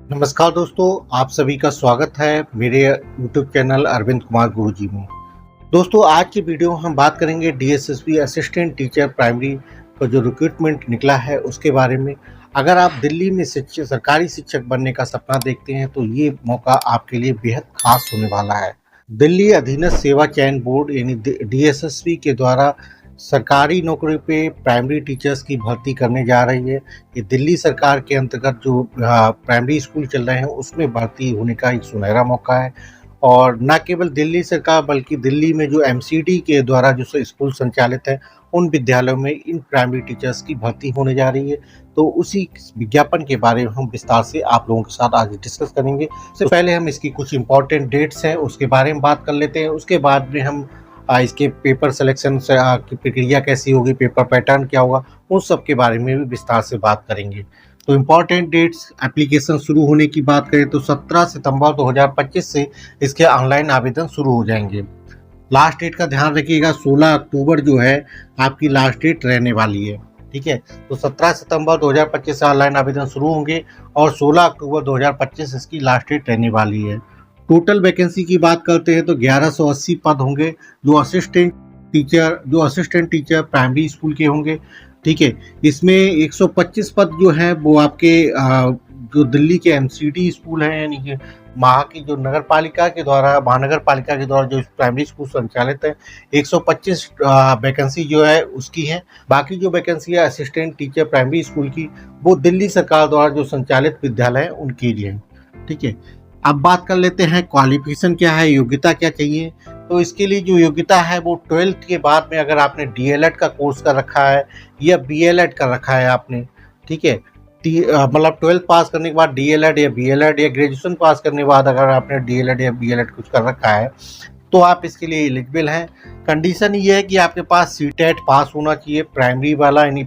नमस्कार दोस्तों, आप सभी का स्वागत है मेरे यूट्यूब चैनल अरविंद कुमार गुरुजी में। दोस्तों, आज की वीडियो में हम बात करेंगे डीएसएसबी असिस्टेंट टीचर प्राइमरी का जो रिक्रूटमेंट निकला है उसके बारे में। अगर आप दिल्ली में सरकारी शिक्षक बनने का सपना देखते हैं तो ये मौका आपके लिए बेहद खास होने वाला है। दिल्ली अधीनस्थ सेवा चयन बोर्ड यानी डीएसएसबी के द्वारा सरकारी नौकरी पे प्राइमरी टीचर्स की भर्ती करने जा रही है। ये दिल्ली सरकार के अंतर्गत जो प्राइमरी स्कूल चल रहे हैं उसमें भर्ती होने का एक सुनहरा मौका है। और न केवल दिल्ली सरकार बल्कि दिल्ली में जो एमसीडी के द्वारा जो स्कूल संचालित है उन विद्यालयों में इन प्राइमरी टीचर्स की भर्ती होने जा रही है। तो उसी विज्ञापन के बारे में हम विस्तार से आप लोगों के साथ आज डिस्कस करेंगे। उससे पहले हम इसकी कुछ इंपॉर्टेंट डेट्स हैं उसके बारे में बात कर लेते हैं। उसके बाद में हम इसके पेपर सिलेक्शन से की प्रक्रिया कैसी होगी, पेपर पैटर्न क्या होगा, उन सब के बारे में भी विस्तार से बात करेंगे। तो इम्पॉर्टेंट डेट्स, एप्लीकेशन शुरू होने की बात करें तो 17 सितंबर 2025 से इसके ऑनलाइन आवेदन शुरू हो जाएंगे। लास्ट डेट का ध्यान रखिएगा, 16 अक्टूबर जो है आपकी लास्ट डेट रहने वाली है। ठीक है, तो 17 सितंबर 2025 से ऑनलाइन आवेदन शुरू होंगे और 16 अक्टूबर 2025 इसकी लास्ट डेट रहने वाली है। टोटल वैकेंसी की बात करते हैं तो 1180 पद होंगे जो असिस्टेंट टीचर प्राइमरी स्कूल के होंगे। ठीक है, इसमें 125 पद जो है वो आपके जो दिल्ली के एमसीडी स्कूल हैं यानी कि वहाँ की जो महानगर पालिका के द्वारा जो प्राइमरी स्कूल संचालित है, 125 वैकेंसी जो है उसकी है। बाकी जो वैकेंसी है असिस्टेंट टीचर प्राइमरी स्कूल की वो दिल्ली सरकार द्वारा जो संचालित विद्यालय हैं उनकी लिए। ठीक है, अब बात कर लेते हैं क्वालिफिकेशन क्या है, योग्यता क्या चाहिए। तो इसके लिए जो योग्यता है वो 12th के बाद में अगर आपने डीएलएड का कोर्स कर रखा है या बीएलएड कर रखा है आपने, ठीक है, मतलब 12th पास करने के बाद डीएलएड या बीएलएड या ग्रेजुएशन पास करने के बाद अगर आपने डीएलएड या बीएलएड कुछ कर रखा है तो आप इसके लिए एलिजिबल हैं। कंडीशन ये है कि आपके पास सीटेट पास होना चाहिए, प्राइमरी वाला यानी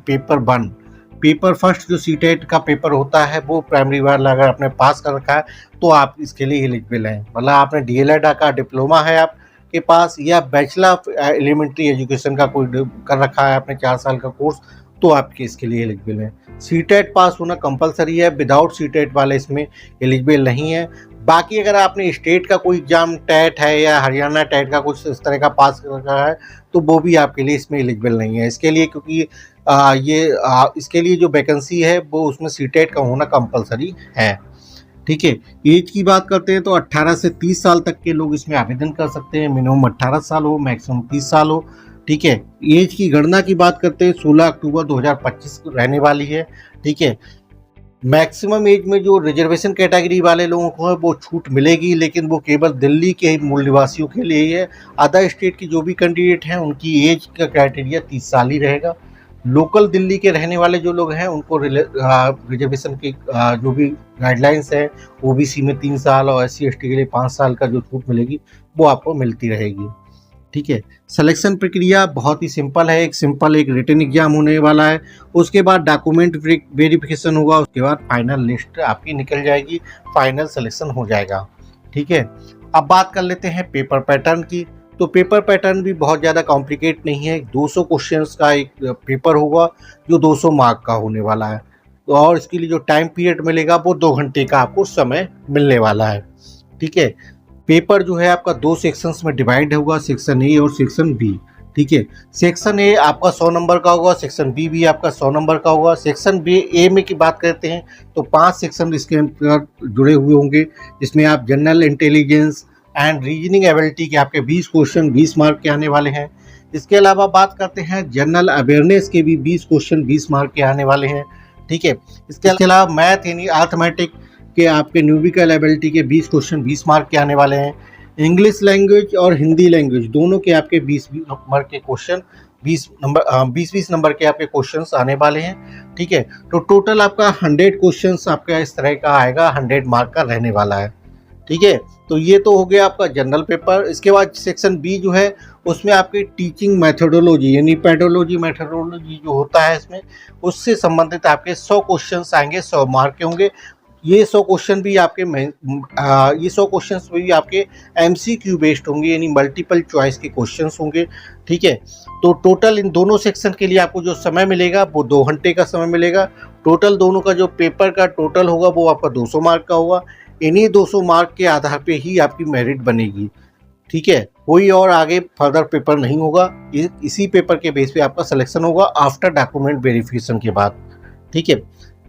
पेपर फर्स्ट जो सीटेट का पेपर होता है वो प्राइमरी वाला अगर आपने पास कर रखा है तो आप इसके लिए एलिजिबल हैं। मतलब आपने डीएलएड का डिप्लोमा है आपके पास या बैचलर ऑफ एलिमेंट्री एजुकेशन का कोई कर रखा है आपने 4 साल का कोर्स, तो आपके इसके लिए एलिजिबल हैं। सीटेट पास होना कंपलसरी है, विदाउट सीटेट वाले इसमें एलिजिबल नहीं है। बाकी अगर आपने स्टेट का कोई एग्जाम टेट है या हरियाणा टेट का कुछ इस तरह का पास कर रखा है तो वो भी आपके लिए इसमें एलिजिबल नहीं है। इसके लिए क्योंकि इसके लिए जो वैकेंसी है वो उसमें सीटेट का होना कंपलसरी है। ठीक है, एज की बात करते हैं तो 18 से 30 साल तक के लोग इसमें आवेदन कर सकते हैं। मिनिमम 18 साल हो, मैक्सिमम 30 साल हो। ठीक है, एज की गणना की बात करते हैं 16 अक्टूबर 2025 रहने वाली है। ठीक है, मैक्सिमम एज में जो रिजर्वेशन कैटेगरी वाले लोगों को है वो छूट मिलेगी, लेकिन वो केवल दिल्ली के मूल निवासियों के लिए ही है। अदर स्टेट की जो भी कैंडिडेट हैं उनकी एज का क्राइटेरिया 30 साल ही रहेगा। लोकल दिल्ली के रहने वाले जो लोग हैं उनको रिजर्वेशन की जो भी गाइडलाइंस है ओबीसी में 3 साल और एससी एसटी के लिए 5 साल का जो छूट मिलेगी वो आपको मिलती रहेगी। ठीक है, सिलेक्शन प्रक्रिया बहुत ही सिंपल है। एक रिटन एग्जाम होने वाला है, उसके बाद डॉक्यूमेंट वेरिफिकेशन होगा, उसके बाद फाइनल लिस्ट आपकी निकल जाएगी, फाइनल सिलेक्शन हो जाएगा। ठीक है, अब बात कर लेते हैं पेपर पैटर्न की। तो पेपर पैटर्न भी बहुत ज़्यादा कॉम्प्लिकेट नहीं है। 200 क्वेश्चंस का एक पेपर होगा जो 200 मार्क का होने वाला है। तो और इसके लिए जो टाइम पीरियड मिलेगा वो 2 घंटे का आपको समय मिलने वाला है। ठीक है, पेपर जो है आपका 2 सेक्शंस में डिवाइड होगा, सेक्शन ए और सेक्शन बी। ठीक है, सेक्शन ए आपका 100 नंबर का होगा, सेक्शन बी भी आपका 100 नंबर का होगा। सेक्शन बी ए में की बात करते हैं तो 5 सेक्शन इसके अंतर्गत जुड़े हुए होंगे, जिसमें आप general intelligence and reasoning ability के आपके 20 क्वेश्चन 20 मार्क के आने वाले हैं। इसके अलावा बात करते हैं जनरल अवेयरनेस के भी 20 क्वेश्चन 20 मार्क के आने वाले हैं। ठीक है, इसके अलावा मैथ यानी अर्थमेटिक के आपके न्यूमेरिकल एबिलिटी के 20 क्वेश्चन 20 मार्क के आने वाले हैं। इंग्लिश लैंग्वेज और हिंदी लैंग्वेज दोनों के आपके 20 नंबर के क्वेश्चन 20 नंबर के आपके क्वेश्चंस आने वाले हैं। ठीक है, तो टोटल आपका 100 क्वेश्चंस आपका इस तरह का आएगा, 100 मार्क का रहने वाला है। ठीक है, तो ये तो हो गया आपका जनरल पेपर। इसके बाद सेक्शन बी जो है उसमें आपकी टीचिंग मेथोडोलॉजी यानी पेडोलॉजी मेथोडोलॉजी जो होता है इसमें उससे संबंधित आपके 100 क्वेश्चंस आएंगे, 100 मार्क के होंगे। ये 100 क्वेश्चन भी आपके ये 100 क्वेश्चंस भी आपके एमसीक्यू बेस्ड होंगे, यानी मल्टीपल चॉइस के क्वेश्चंस होंगे। ठीक है, तो टोटल इन दोनों सेक्शन के लिए आपको जो समय मिलेगा वो 2 घंटे का समय मिलेगा। टोटल दोनों का जो पेपर का टोटल होगा वो आपका 200 मार्क का होगा। इन्हीं 200 मार्क के आधार पे ही आपकी मेरिट बनेगी। ठीक है, कोई और आगे फर्दर पेपर नहीं होगा, इसी पेपर के बेस पे आपका सिलेक्शन होगा आफ्टर डॉक्यूमेंट वेरिफिकेशन के बाद। ठीक है,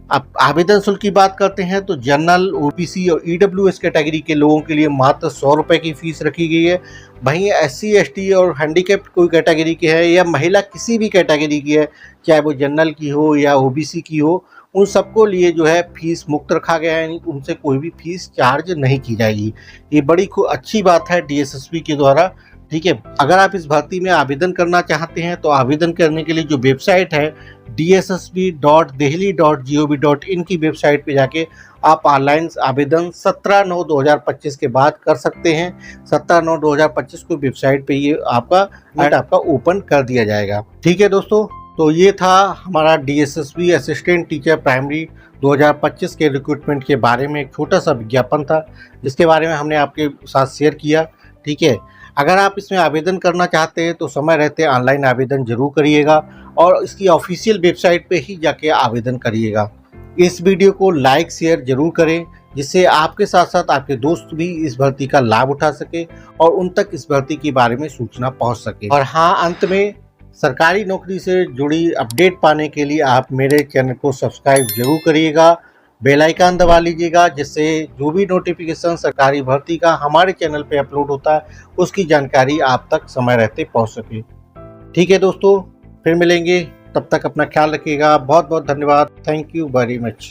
अब आवेदन शुल्क की बात करते हैं तो जनरल, ओबीसी और ईडब्ल्यूएस कैटेगरी के लोगों के लिए मात्र 100 रुपये की फीस रखी गई है। वहीं एससी, एसटी और हैंडीकैप्ड कोई कैटेगरी के है या महिला किसी भी कैटेगरी की है, चाहे वो जनरल की हो या ओबीसी की हो, उन सबको लिए जो है फीस मुक्त रखा गया है, यानी उनसे कोई भी फीस चार्ज नहीं की जाएगी। ये बड़ी अच्छी बात है डीएसएसबी के द्वारा। ठीक है, अगर आप इस भर्ती में आवेदन करना चाहते हैं तो आवेदन करने के लिए जो वेबसाइट है dssb.delhi.gov.in की वेबसाइट पे जाके आप ऑनलाइन आवेदन 17/9/2025 के बाद कर सकते हैं। 17/9/2025 को वेबसाइट पे ये आपका ओपन कर दिया जाएगा। ठीक है दोस्तों, तो ये था हमारा डीएसएसबी असिस्टेंट टीचर प्राइमरी 2025 के रिक्रूटमेंट के बारे में एक छोटा सा विज्ञापन था, जिसके बारे में हमने आपके साथ शेयर किया। ठीक है, अगर आप इसमें आवेदन करना चाहते हैं तो समय रहते ऑनलाइन आवेदन जरूर करिएगा और इसकी ऑफिशियल वेबसाइट पे ही जाके आवेदन करिएगा। इस वीडियो को लाइक शेयर जरूर करें, जिससे आपके साथ साथ आपके दोस्त भी इस भर्ती का लाभ उठा सके और उन तक इस भर्ती के बारे में सूचना पहुंच सके। और हाँ, अंत में सरकारी नौकरी से जुड़ी अपडेट पाने के लिए आप मेरे चैनल को सब्सक्राइब जरूर करिएगा, बेल आइकन दबा लीजिएगा, जिससे जो भी नोटिफिकेशन सरकारी भर्ती का हमारे चैनल पे अपलोड होता है उसकी जानकारी आप तक समय रहते पहुंच सके। ठीक है दोस्तों, फिर मिलेंगे, तब तक अपना ख्याल रखिएगा। बहुत बहुत धन्यवाद। Thank you very much.